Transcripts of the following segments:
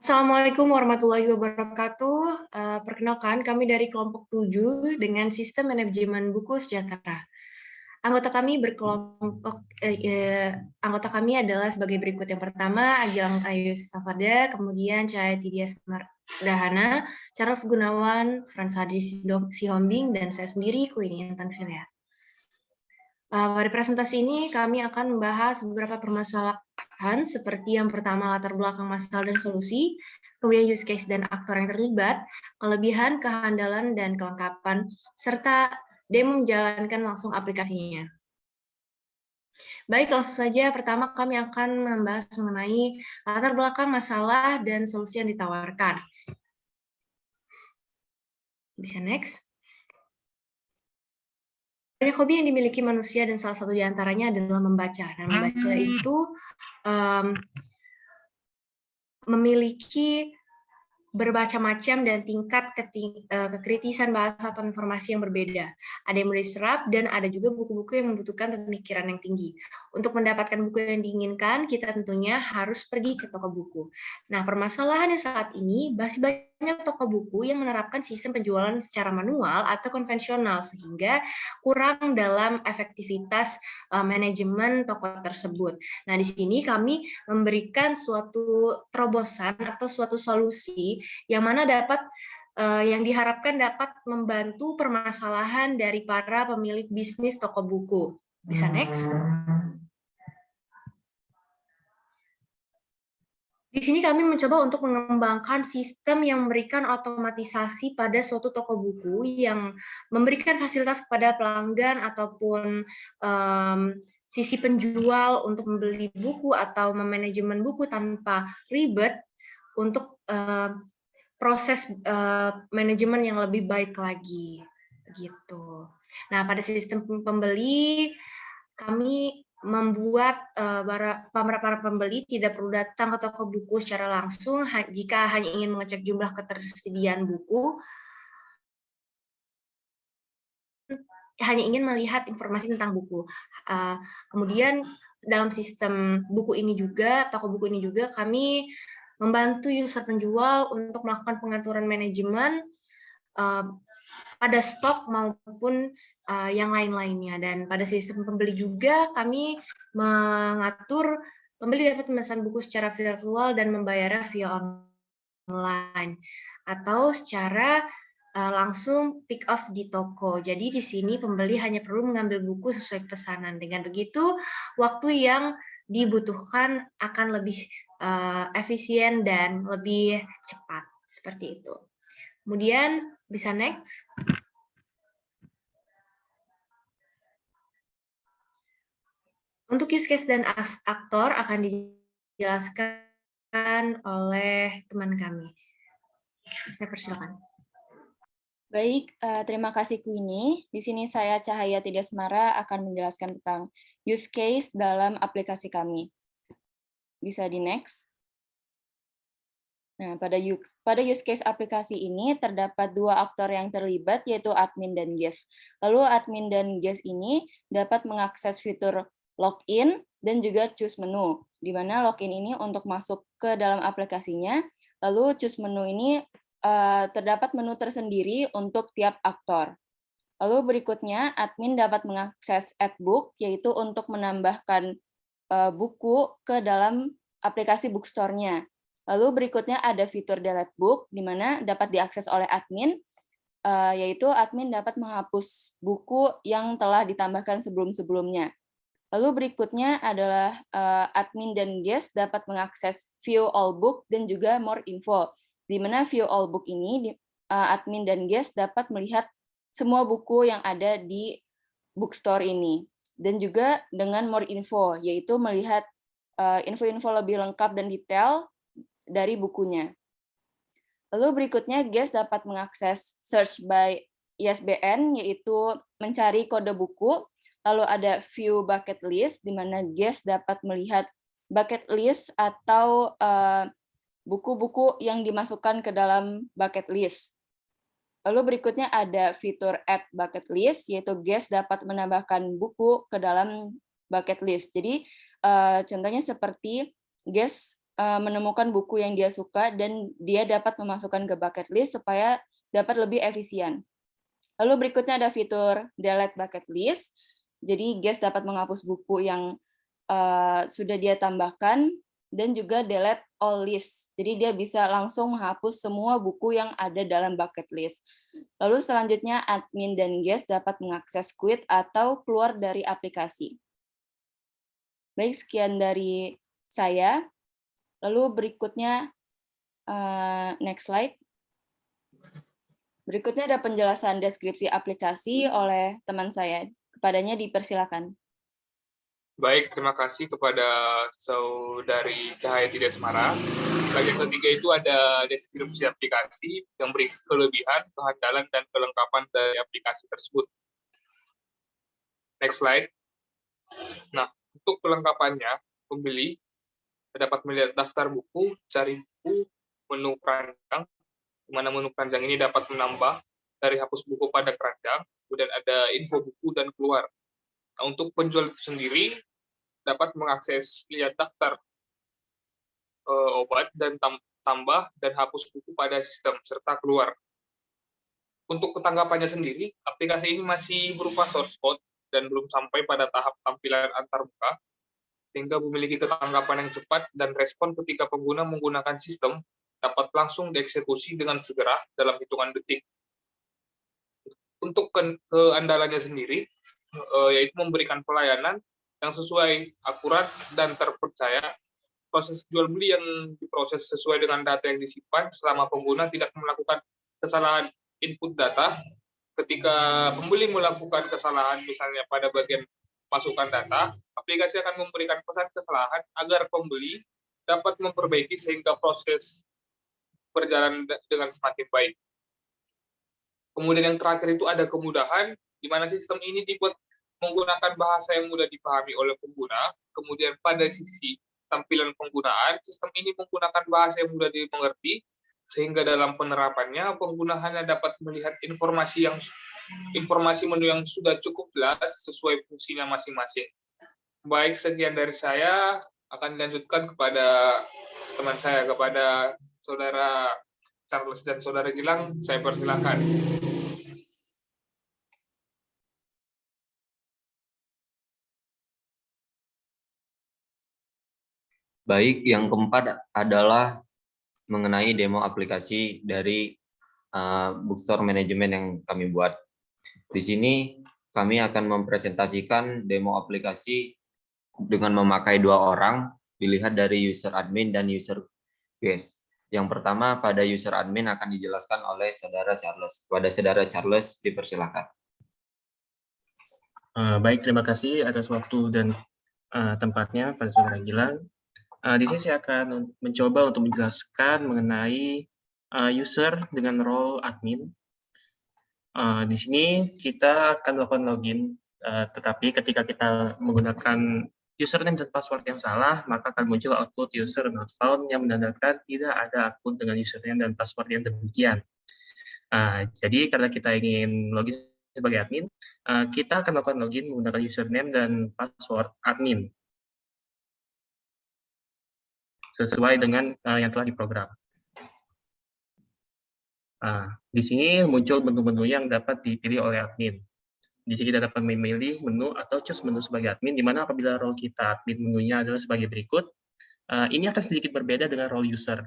Assalamualaikum warahmatullahi wabarakatuh. Perkenalkan, kami dari kelompok 7 dengan sistem manajemen buku sejahtera. Anggota kami anggota kami adalah sebagai berikut. Yang pertama, Agilang Ayus Safada, kemudian Cahaya Tidias Dahana, Charles Gunawan, Frans Hadi Sihombing, dan saya sendiri, Queenie Intan Filia. Pada presentasi ini kami akan membahas beberapa permasalahan seperti yang pertama latar belakang masalah dan solusi, kemudian use case dan aktor yang terlibat, kelebihan, kehandalan, dan kelengkapan, serta demo menjalankan langsung aplikasinya. Baik, langsung saja. Pertama kami akan membahas mengenai latar belakang masalah dan solusi yang ditawarkan. Bisa next. Banyak hobi yang dimiliki manusia dan salah satu di antaranya adalah membaca. Nah, membaca itu memiliki bermacam-macam dan tingkat kekritisan bahasa atau informasi yang berbeda. Ada yang mudah diserap dan ada juga buku-buku yang membutuhkan pemikiran yang tinggi. Untuk mendapatkan buku yang diinginkan, kita tentunya harus pergi ke toko buku. Nah, permasalahannya saat ini masih banyak toko buku yang menerapkan sistem penjualan secara manual atau konvensional sehingga kurang dalam efektivitas manajemen toko tersebut. Nah, di sini kami memberikan suatu terobosan atau suatu solusi yang mana yang diharapkan dapat membantu permasalahan dari para pemilik bisnis toko buku. Bisa next? Di sini kami mencoba untuk mengembangkan sistem yang memberikan otomatisasi pada suatu toko buku yang memberikan fasilitas kepada pelanggan ataupun sisi penjual untuk membeli buku atau memanajemen buku tanpa ribet untuk proses manajemen yang lebih baik lagi, gitu. Nah, pada sistem pembeli kami membuat para pembeli tidak perlu datang ke toko buku secara langsung jika hanya ingin mengecek jumlah ketersediaan buku, hanya ingin melihat informasi tentang buku. Kemudian dalam sistem buku ini juga, toko buku ini juga kami membantu user penjual untuk melakukan pengaturan manajemen pada stok maupun yang lain-lainnya. Dan pada sistem pembeli juga kami mengatur pembeli dapat memesan buku secara virtual dan membayarnya via online atau secara langsung pick off di toko. Jadi di sini pembeli hanya perlu mengambil buku sesuai pesanan. Dengan begitu, waktu yang dibutuhkan akan lebih efisien dan lebih cepat. Seperti itu. Kemudian bisa next. Untuk use case dan aktor akan dijelaskan oleh teman kami. Saya persilakan. Baik, terima kasih Queenie. Di sini saya Cahaya Tidiasmara akan menjelaskan tentang use case dalam aplikasi kami. Bisa di next. Nah, pada use case aplikasi ini terdapat dua aktor yang terlibat, yaitu admin dan guest. Lalu admin dan guest ini dapat mengakses fitur login dan juga choose menu, di mana login ini untuk masuk ke dalam aplikasinya, lalu choose menu ini terdapat menu tersendiri untuk tiap aktor. Lalu berikutnya, admin dapat mengakses add book, yaitu untuk menambahkan buku ke dalam aplikasi bookstore-nya. Lalu berikutnya ada fitur delete book, di mana dapat diakses oleh admin, yaitu admin dapat menghapus buku yang telah ditambahkan sebelum-sebelumnya. Lalu berikutnya adalah admin dan guest dapat mengakses view all book dan juga more info, di mana view all book ini admin dan guest dapat melihat semua buku yang ada di bookstore ini. Dan juga dengan more info, yaitu melihat info-info lebih lengkap dan detail dari bukunya. Lalu berikutnya, guest dapat mengakses search by ISBN, yaitu mencari kode buku. Lalu ada view bucket list, di mana guest dapat melihat bucket list atau buku-buku yang dimasukkan ke dalam bucket list. Lalu berikutnya ada fitur add bucket list, yaitu guest dapat menambahkan buku ke dalam bucket list. Jadi contohnya seperti guest menemukan buku yang dia suka dan dia dapat memasukkan ke bucket list supaya dapat lebih efisien. Lalu berikutnya ada fitur delete bucket list. Jadi guest dapat menghapus buku yang sudah dia tambahkan dan juga delete all list. Jadi dia bisa langsung menghapus semua buku yang ada dalam bucket list. Lalu selanjutnya admin dan guest dapat mengakses quit atau keluar dari aplikasi. Baik, sekian dari saya. Lalu berikutnya, next slide. Berikutnya ada penjelasan deskripsi aplikasi oleh teman saya. Kepadanya dipersilakan. Baik, terima kasih kepada Saudari Cahaya Tidasmara. Bagian ketiga itu ada deskripsi aplikasi yang berisi kelebihan, kehandalan, dan kelengkapan dari aplikasi tersebut. Next slide. Nah, untuk kelengkapannya, pembeli dapat melihat daftar buku, cari buku, menu keranjang, di mana menu keranjang ini dapat menambah dari hapus buku pada keranjang, kemudian ada info buku dan keluar. Nah, untuk penjual itu sendiri dapat mengakses lihat daftar obat dan tambah dan hapus buku pada sistem serta keluar. Untuk ketanggapannya sendiri, aplikasi ini masih berupa source code dan belum sampai pada tahap tampilan antarmuka, sehingga memiliki ketanggapan yang cepat dan respon ketika pengguna menggunakan sistem dapat langsung dieksekusi dengan segera dalam hitungan detik. Untuk keandalannya sendiri, yaitu memberikan pelayanan yang sesuai, akurat, dan terpercaya. Proses jual beli yang diproses sesuai dengan data yang disimpan selama pengguna tidak melakukan kesalahan input data. Ketika pembeli melakukan kesalahan, misalnya pada bagian masukkan data, aplikasi akan memberikan pesan kesalahan agar pembeli dapat memperbaiki sehingga proses berjalan dengan semakin baik. Kemudian yang terakhir itu ada kemudahan, di mana sistem ini dibuat menggunakan bahasa yang mudah dipahami oleh pengguna. Kemudian pada sisi tampilan penggunaan, sistem ini menggunakan bahasa yang mudah dimengerti, sehingga dalam penerapannya pengguna hanya dapat melihat informasi menu yang sudah cukup jelas sesuai fungsinya masing-masing. Baik, sekian dari saya. Akan dilanjutkan kepada teman saya, kepada Saudara Charles dan Saudara Gilang. Saya persilakan. Baik, yang keempat adalah mengenai demo aplikasi dari bookstore manajemen yang kami buat. Di sini kami akan mempresentasikan demo aplikasi dengan memakai 2 orang, dilihat dari user admin dan user guest. Yang pertama, pada user admin akan dijelaskan oleh Saudara Charles. Pada Saudara Charles, dipersilakan. Baik, terima kasih atas waktu dan tempatnya pada Saudara Gilang. Di sini saya akan mencoba untuk menjelaskan mengenai user dengan role admin. Di sini kita akan melakukan login, tetapi ketika kita menggunakan username dan password yang salah, maka akan muncul output user not found yang menandakan tidak ada akun dengan username dan password yang demikian. Jadi karena kita ingin login sebagai admin, kita akan melakukan login menggunakan username dan password admin sesuai dengan yang telah diprogram. Di sini muncul menu-menu yang dapat dipilih oleh admin. Di sini kita dapat memilih menu atau choose menu sebagai admin, di mana apabila role kita admin menunya adalah sebagai berikut. Ini akan sedikit berbeda dengan role user.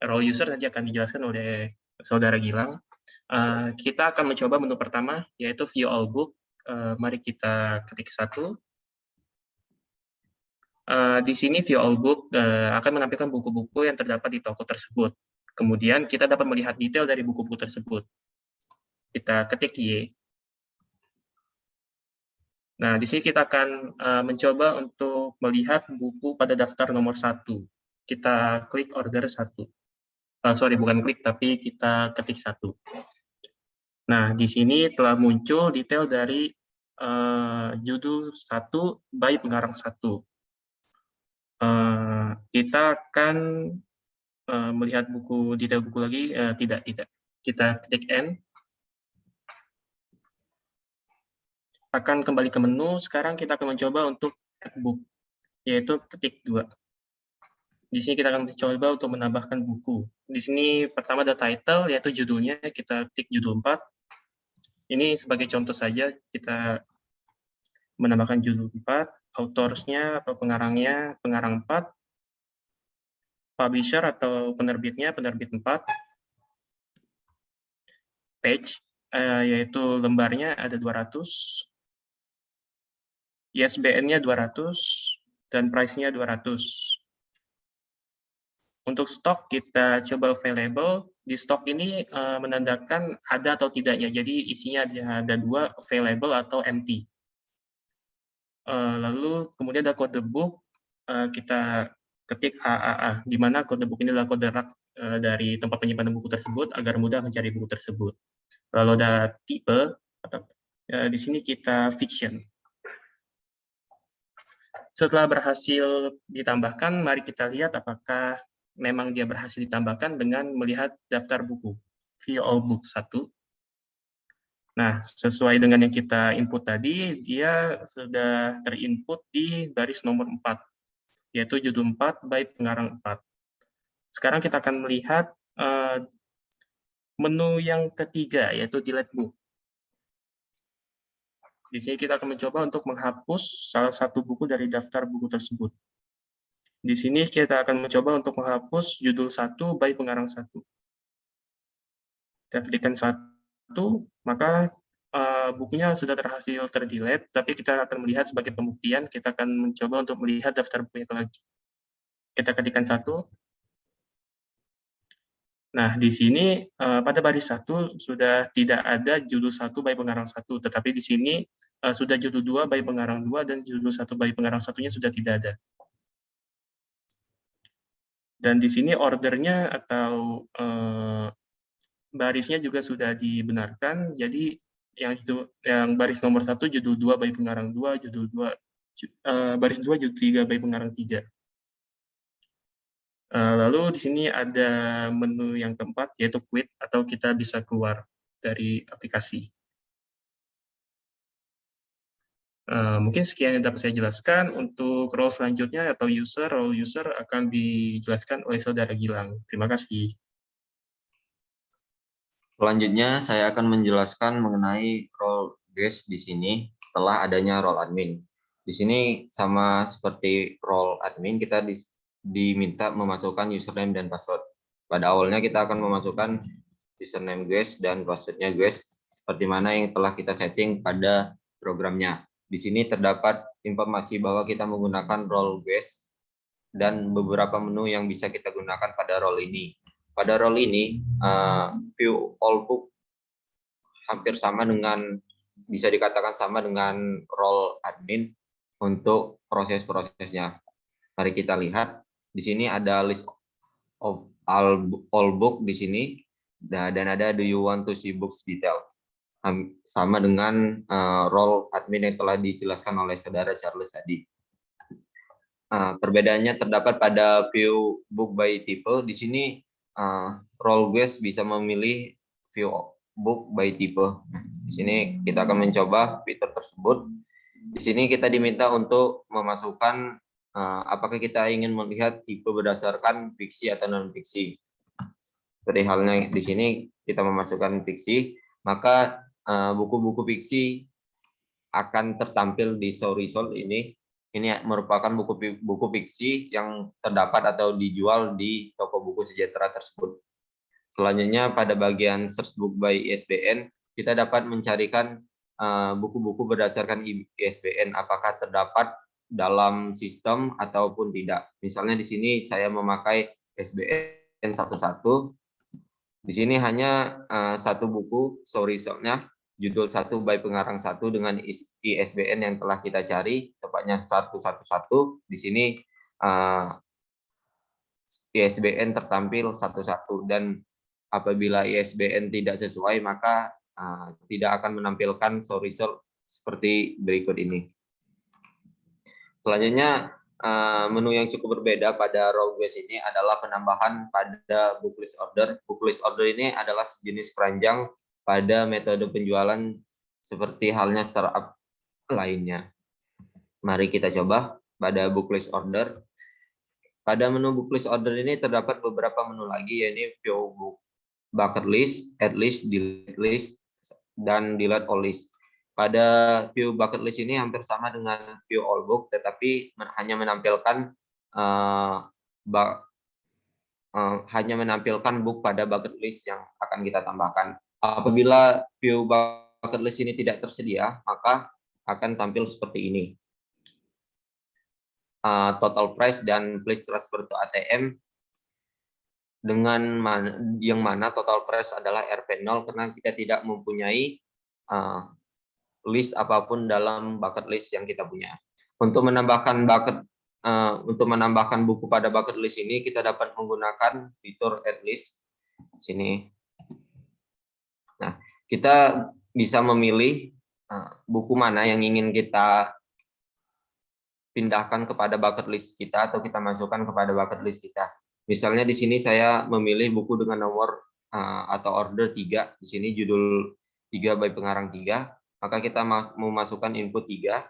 Role user nanti akan dijelaskan oleh Saudara Gilang. Kita akan mencoba menu pertama, yaitu View All Book. Mari kita ketik 1. Di sini View All Book akan menampilkan buku-buku yang terdapat di toko tersebut. Kemudian kita dapat melihat detail dari buku-buku tersebut. Kita ketik Y. Nah, di sini kita akan mencoba untuk melihat buku pada daftar nomor 1. Kita klik order 1. Sorry, bukan klik, tapi kita ketik 1. Nah, di sini telah muncul detail dari judul 1 by pengarang 1. Kita akan melihat detail buku lagi, tidak. Kita ketik N. Akan kembali ke menu, sekarang kita akan mencoba untuk book, yaitu ketik 2. Di sini kita akan mencoba untuk menambahkan buku. Di sini pertama ada title, yaitu judulnya, kita klik judul 4. Ini sebagai contoh saja, kita menambahkan judul 4, autorsnya atau pengarangnya, pengarang 4, publisher atau penerbitnya, penerbit 4, page, yaitu lembarnya ada 200, ISBN-nya 200, dan price-nya 200. Untuk stok kita coba available. Di stok ini menandakan ada atau tidaknya. Jadi isinya ada 2, available atau empty. Lalu kemudian ada kode book, kita ketik AAA, di mana kode book ini adalah kode rak dari tempat penyimpanan buku tersebut agar mudah mencari buku tersebut. Lalu ada tipe, atau di sini kita fiction. Setelah berhasil ditambahkan, mari kita lihat apakah memang dia berhasil ditambahkan dengan melihat daftar buku, view all book 1. Nah, sesuai dengan yang kita input tadi, dia sudah terinput di baris nomor 4, yaitu judul 4 by pengarang 4. Sekarang kita akan melihat menu yang ketiga, yaitu delete book. Di sini kita akan mencoba untuk menghapus salah satu buku dari daftar buku tersebut. Di sini kita akan mencoba untuk menghapus judul 1 by pengarang 1. Kita klikkan 1, maka bukunya sudah berhasil terdelete, tapi kita akan melihat sebagai pembuktian, kita akan mencoba untuk melihat daftar buku itu lagi. Kita ketikkan 1. Nah, di sini pada baris 1 sudah tidak ada judul 1 by pengarang 1, tetapi di sini sudah judul 2 by pengarang 2 dan judul 1 by pengarang 1-nya sudah tidak ada. Dan di sini ordernya atau barisnya juga sudah dibenarkan. Jadi yang baris nomor 1 judul 2 by pengarang 2, judul 2 baris 2 judul 3 by pengarang 3. Lalu di sini ada menu yang keempat, yaitu quit, atau kita bisa keluar dari aplikasi. Mungkin sekian yang dapat saya jelaskan. Untuk role selanjutnya atau role user akan dijelaskan oleh Saudara Gilang. Terima kasih. Selanjutnya saya akan menjelaskan mengenai role guest di sini setelah adanya role admin. Di sini sama seperti role admin, kita diminta memasukkan username dan password. Pada awalnya kita akan memasukkan username guest dan passwordnya guest seperti mana yang telah kita setting pada programnya. Di sini terdapat informasi bahwa kita menggunakan role guest dan beberapa menu yang bisa kita gunakan pada role ini. Pada role ini, view all book hampir sama dengan, bisa dikatakan sama dengan role admin untuk proses-prosesnya. Mari kita lihat, di sini ada list of all book di sini, dan ada do you want to see books detail. Sama dengan role admin yang telah dijelaskan oleh Saudara Charles tadi. Perbedaannya terdapat pada view book by tipe. Di sini role guest bisa memilih view book by tipe. Di sini kita akan mencoba fitur tersebut. Di sini kita diminta untuk memasukkan apakah kita ingin melihat tipe berdasarkan fiksi atau non fiksi. Seperti halnya di sini kita memasukkan fiksi, maka buku-buku fiksi akan tertampil di show result ini. Ini merupakan buku fiksi yang terdapat atau dijual di toko buku sejahtera tersebut. Selanjutnya pada bagian search book by ISBN, kita dapat mencarikan buku-buku berdasarkan ISBN apakah terdapat dalam sistem ataupun tidak. Misalnya di sini saya memakai ISBN 11. Di sini hanya satu buku show result-nya, judul 1 by pengarang 1 dengan ISBN yang telah kita cari, tepatnya 111. Di sini ISBN tertampil 11, dan apabila ISBN tidak sesuai, maka tidak akan menampilkan show result seperti berikut ini. Selanjutnya, menu yang cukup berbeda pada role guest ini adalah penambahan pada booklist order. Booklist order ini adalah sejenis keranjang pada metode penjualan seperti halnya startup lainnya. Mari kita coba pada booklist order. Pada menu book list order ini terdapat beberapa menu lagi, yaitu view book, bucket list, add list, delete list, dan delete all list. Pada view bucket list ini hampir sama dengan view all book, tetapi hanya menampilkan book pada bucket list yang akan kita tambahkan. Apabila view bucket list ini tidak tersedia, maka akan tampil seperti ini. Total price dan please transfer to ATM, dengan yang mana total price adalah RP0 karena kita tidak mempunyai list apapun dalam bucket list yang kita punya. Untuk menambahkan buku pada bucket list ini, kita dapat menggunakan fitur add list sini. Nah, kita bisa memilih buku mana yang ingin kita pindahkan kepada bucket list kita atau kita masukkan kepada bucket list kita. Misalnya di sini saya memilih buku dengan nomor atau order 3, di sini judul 3 by pengarang 3, maka kita memasukkan input 3.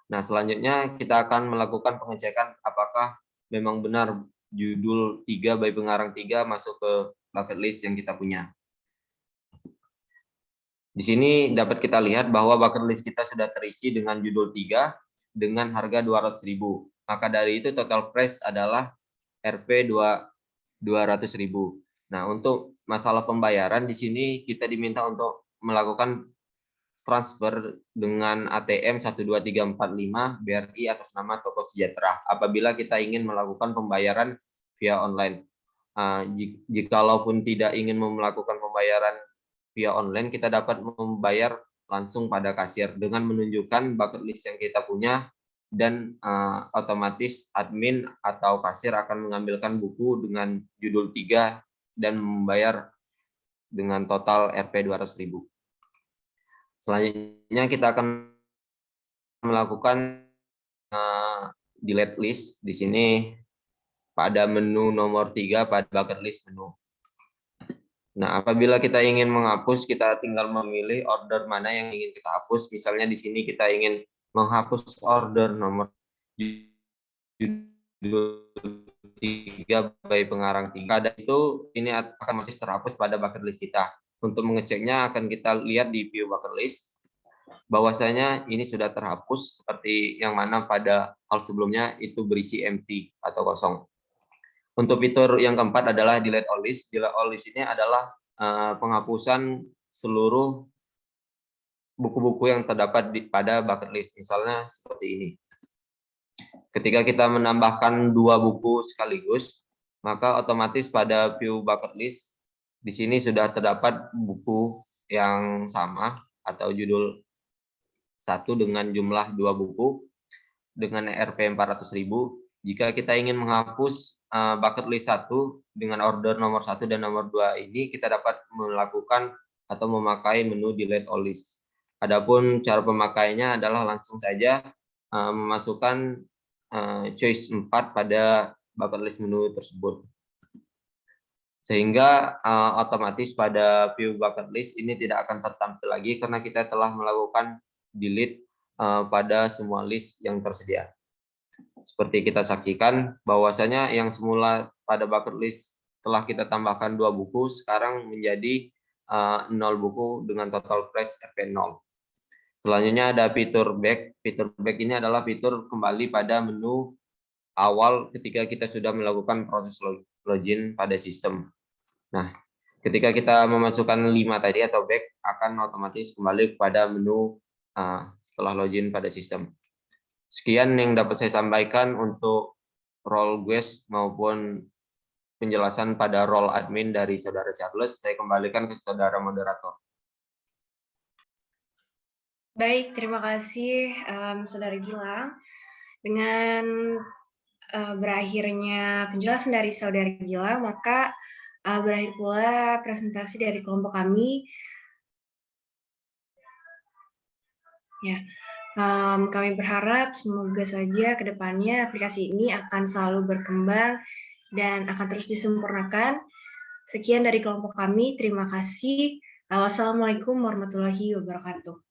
Nah, selanjutnya kita akan melakukan pengecekan apakah memang benar judul 3 by pengarang 3 masuk ke bucket list yang kita punya. Di sini dapat kita lihat bahwa bucket list kita sudah terisi dengan judul 3 dengan harga 200.000. Maka dari itu total price adalah Rp 200.000. Nah, untuk masalah pembayaran di sini kita diminta untuk melakukan transfer dengan ATM 12345 BRI atas nama Toko Sejahtera apabila kita ingin melakukan pembayaran via online. Jikalaupun tidak ingin melakukan pembayaran via online, kita dapat membayar langsung pada kasir dengan menunjukkan bucket list yang kita punya, dan otomatis admin atau kasir akan mengambilkan buku dengan judul 3 dan membayar dengan total Rp 200.000. Selanjutnya kita akan melakukan delete list di sini pada menu nomor 3 pada bucket list menu. Nah, apabila kita ingin menghapus, kita tinggal memilih order mana yang ingin kita hapus. Misalnya di sini kita ingin menghapus order nomor 3 by pengarang 3. Dan itu ini akan masih terhapus pada bucket list kita. Untuk mengeceknya akan kita lihat di view bucket list bahwasanya ini sudah terhapus seperti yang mana pada hal sebelumnya itu berisi empty atau kosong. Untuk fitur yang keempat adalah delete all list. Delete all list ini adalah penghapusan seluruh buku-buku yang terdapat pada bucket list. Misalnya seperti ini. Ketika kita menambahkan 2 buku sekaligus, maka otomatis pada view bucket list di sini sudah terdapat buku yang sama atau judul 1 dengan jumlah 2 buku dengan Rp 400.000. Jika kita ingin menghapus bucket list 1 dengan order nomor 1 dan nomor 2 ini, kita dapat melakukan atau memakai menu delete all list. Adapun cara pemakainya adalah langsung saja memasukkan choice 4 pada bucket list menu tersebut. Sehingga otomatis pada view bucket list ini tidak akan tertampil lagi karena kita telah melakukan delete pada semua list yang tersedia. Seperti kita saksikan bahwasanya yang semula pada bucket list telah kita tambahkan 2 buku, sekarang menjadi 0 buku dengan total price Rp 0. Selanjutnya ada fitur back. Fitur back ini adalah fitur kembali pada menu awal ketika kita sudah melakukan proses login pada sistem. Nah, ketika kita memasukkan 5 tadi atau back, akan otomatis kembali kepada menu setelah login pada sistem. Sekian yang dapat saya sampaikan untuk role guest maupun penjelasan pada role admin dari Saudara Charles. Saya kembalikan ke Saudara moderator. Baik, terima kasih Saudara Gilang. Dengan berakhirnya penjelasan dari Saudara Gilang, maka berakhir pula presentasi dari kelompok kami. Ya, kami berharap semoga saja ke depannya aplikasi ini akan selalu berkembang dan akan terus disempurnakan. Sekian dari kelompok kami, terima kasih. Wassalamualaikum warahmatullahi wabarakatuh.